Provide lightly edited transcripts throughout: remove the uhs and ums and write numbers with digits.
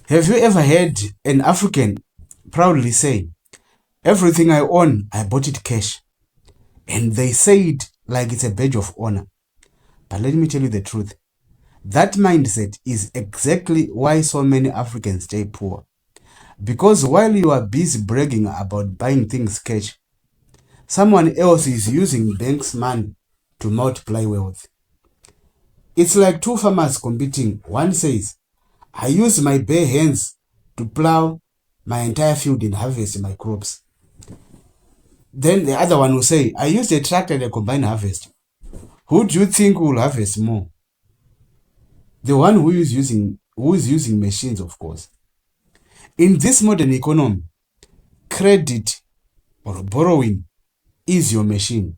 Have you ever heard an African proudly say, everything I own, I bought it cash? And they say it like it's a badge of honor. But let me tell you the truth. That mindset is exactly why so many Africans stay poor. Because while you are busy bragging about buying things cash, someone else is using bank's money to multiply wealth. It's like two farmers competing. One says, I use my bare hands to plow my entire field and harvest my crops. Then the other one will say, I used a tractor and a combined harvest. Who do you think will harvest more? The one who is using machines, of course. In this modern economy, credit or borrowing is your machine.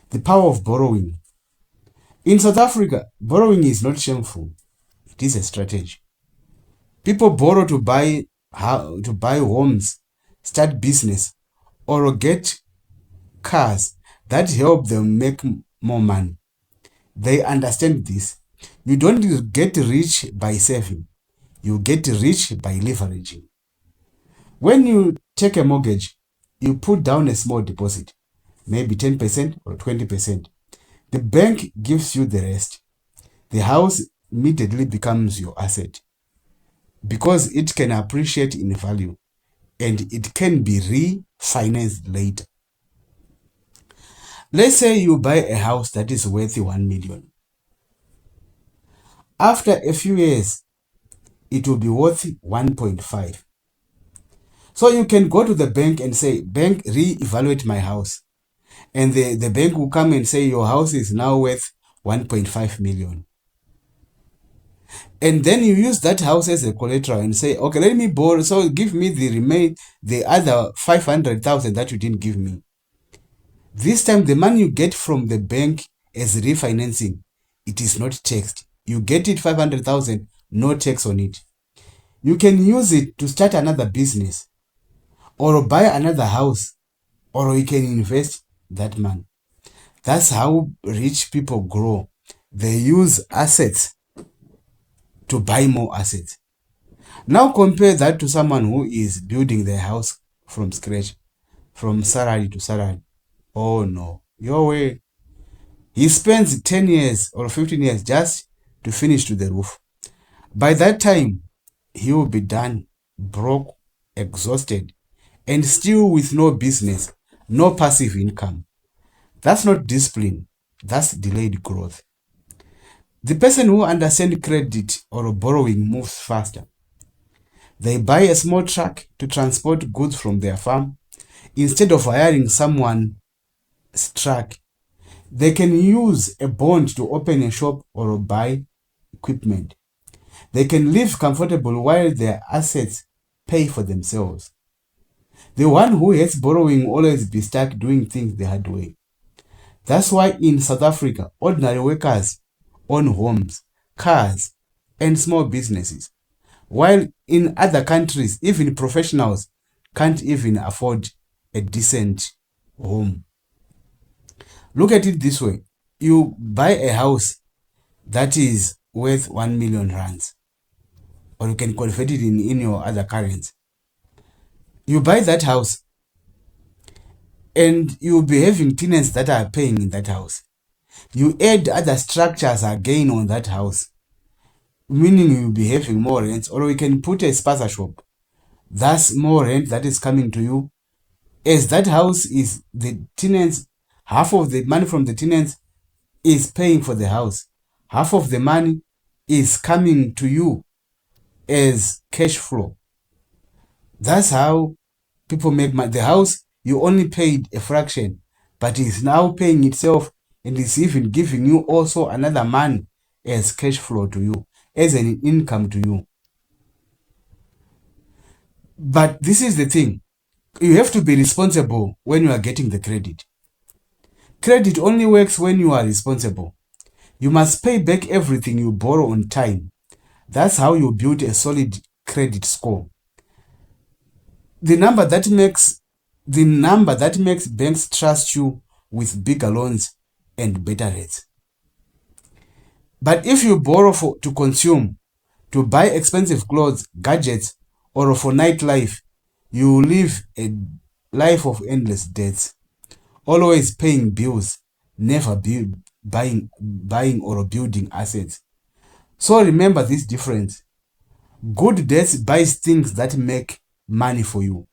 The power of borrowing. In South Africa, borrowing is not shameful. It is a strategy. People borrow to buy homes, start business, or get cars that help them make more money. They understand this. You don't get rich by saving. You get rich by leveraging. When you take a mortgage, you put down a small deposit, maybe 10% or 20%. The bank gives you the rest. The house immediately becomes your asset because it can appreciate in value and it can be refinanced later. Let's say you buy a house that is worth 1 million. After a few years, it will be worth 1.5. So you can go to the bank and say, bank, re-evaluate my house. And the bank will come and say, your house is now worth 1.5 million. And then you use that house as a collateral and say, okay, let me borrow. So give me the other 500,000 that you didn't give me. This time, the money you get from the bank as refinancing, it is not taxed. You get it 500,000, no tax on it. You can use it to start another business or buy another house, or you can invest that money. That's how rich people grow. They use assets to buy more assets. Now compare that to someone who is building their house from scratch, from salary to salary. Oh no, your way. He spends 10 years or 15 years just to finish to the roof. By that time, he will be done, broke, exhausted, and still with no business, no passive income. That's not discipline. That's delayed growth. The person who understands credit or borrowing moves faster. They buy a small truck to transport goods from their farm. Instead of hiring someone's truck, they can use a bond to open a shop or buy equipment. They can live comfortable while their assets pay for themselves. The one who hates borrowing always be stuck doing things the hard way. That's why in South Africa, ordinary workers own homes, cars, and small businesses. While in other countries, even professionals can't even afford a decent home. Look at it this way. You buy a house that is worth 1 million rands, or you can convert it in your other currency. You buy that house and you'll be having tenants that are paying in that house. You add other structures again on that house, meaning you'll be having more rent, or we can put a spaza shop. That's more rent that is coming to you. As that house is the tenants, half of the money from the tenants is paying for the house. Half of the money is coming to you as cash flow. That's how people make money. The house, you only paid a fraction, but it's now paying itself and it's even giving you also another money as cash flow to you, as an income to you. But this is the thing. You have to be responsible when you are getting the credit. Credit only works when you are responsible. You must pay back everything you borrow on time. That's how you build a solid credit score. The number that makes banks trust you with bigger loans and better rates. But if you borrow to consume, to buy expensive clothes, gadgets, or for nightlife, you live a life of endless debts, always paying bills, never buying or building assets. So remember this difference. Good debts buys things that make money for you.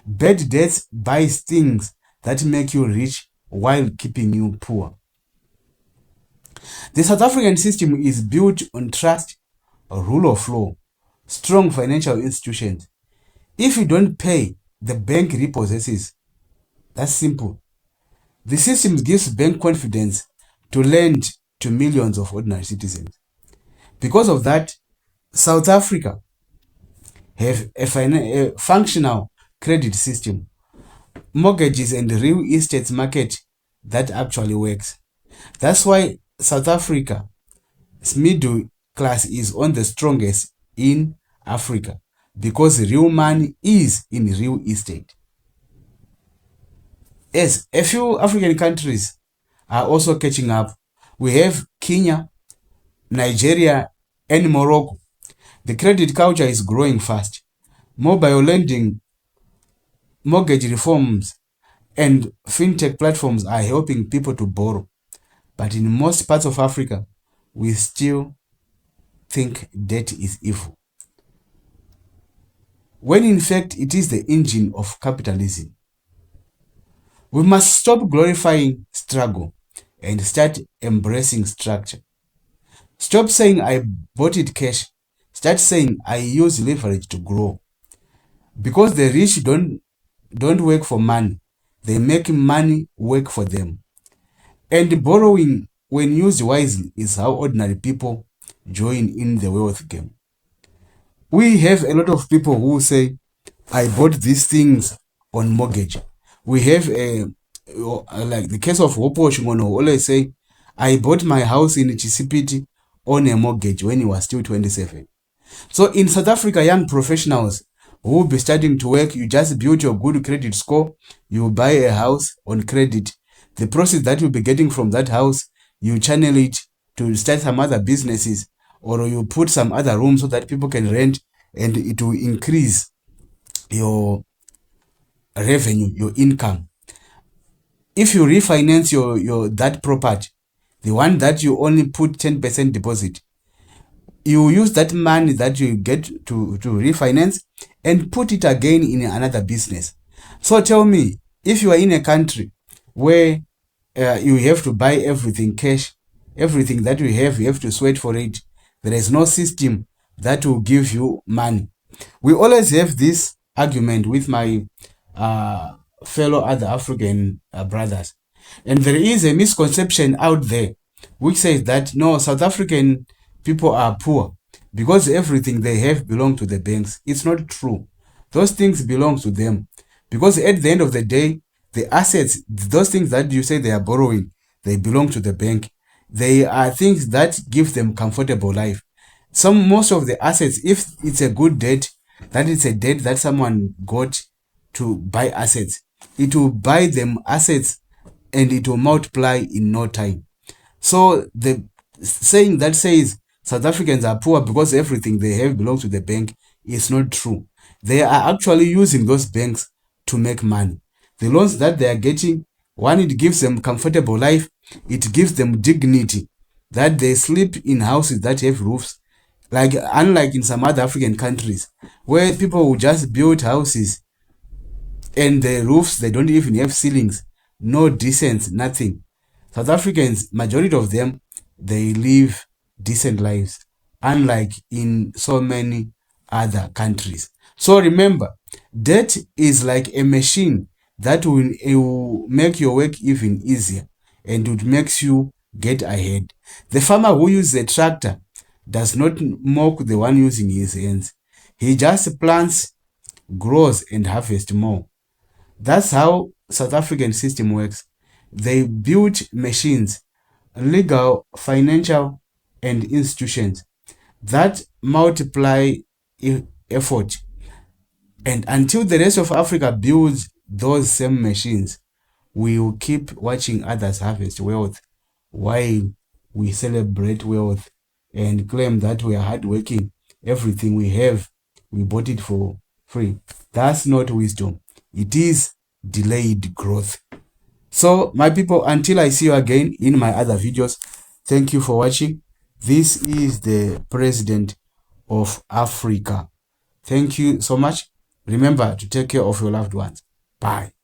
Bad debts buys things that make you rich while keeping you poor. The South African system is built on trust, rule of law, strong financial institutions. If you don't pay, the bank repossesses. That's simple. The system gives bank confidence to lend to millions of ordinary citizens. Because of that, South Africa have a functional credit system, mortgages and real estate market that actually works. That's why South Africa's middle class is on the strongest in Africa, because real money is in real estate. Yes, a few African countries are also catching up. We have Kenya, Nigeria, and Morocco. The credit culture is growing fast. Mobile lending, mortgage reforms, and fintech platforms are helping people to borrow. But in most parts of Africa, we still think debt is evil, when in fact it is the engine of capitalism. We must stop glorifying struggle and start embracing structure. Stop saying I bought it cash. Start saying I use leverage to grow. Because the rich don't work for money. They make money work for them. And borrowing, when used wisely, is how ordinary people join in the wealth game. We have a lot of people who say, I bought these things on mortgage. We have like the case of Hopo Shingono, always say, I bought my house in Chisipiti on a mortgage when he was still 27. So in South Africa, young professionals who will be starting to work, you just build your good credit score, you buy a house on credit. The proceeds that you'll be getting from that house, you channel it to start some other businesses, or you put some other rooms so that people can rent, and it will increase your revenue, your income. If you refinance your that property, the one that you only put 10% deposit, you use that money that you get to refinance and put it again in another business. So tell me, if you are in a country where you have to buy everything cash, everything that you have to sweat for it, there is no system that will give you money. We always have this argument with my fellow other African brothers. And there is a misconception out there which says that no, South African people are poor because everything they have belongs to the banks. It's not true. Those things belong to them. Because at the end of the day, the assets, those things that you say they are borrowing, they belong to the bank. They are things that give them comfortable life. Most of the assets, if it's a good debt, that is a debt that someone got to buy assets, it will buy them assets and it will multiply in no time. So the saying that says South Africans are poor because everything they have belongs to the bank is not true. They are actually using those banks to make money. The loans that they are getting, one, it gives them comfortable life, it gives them dignity, that they sleep in houses that have roofs, like unlike in some other African countries where people will just build houses and the roofs, they don't even have ceilings, no decent, nothing. South Africans, majority of them, they live decent lives, unlike in so many other countries. So remember, debt is like a machine that will make your work even easier, and it makes you get ahead. The farmer who uses a tractor does not mock the one using his hands. He just plants, grows, and harvests more. That's how South African system works. They build machines, legal, financial, and institutions that multiply effort. And until the rest of Africa builds those same machines, we will keep watching others harvest wealth while we celebrate wealth and claim that we are hardworking everything we have, we bought it for free. That's not wisdom. It is delayed growth. So my people, until I see you again in my other videos, thank you for watching. This is the president of Africa. Thank you so much. Remember to take care of your loved ones. Bye.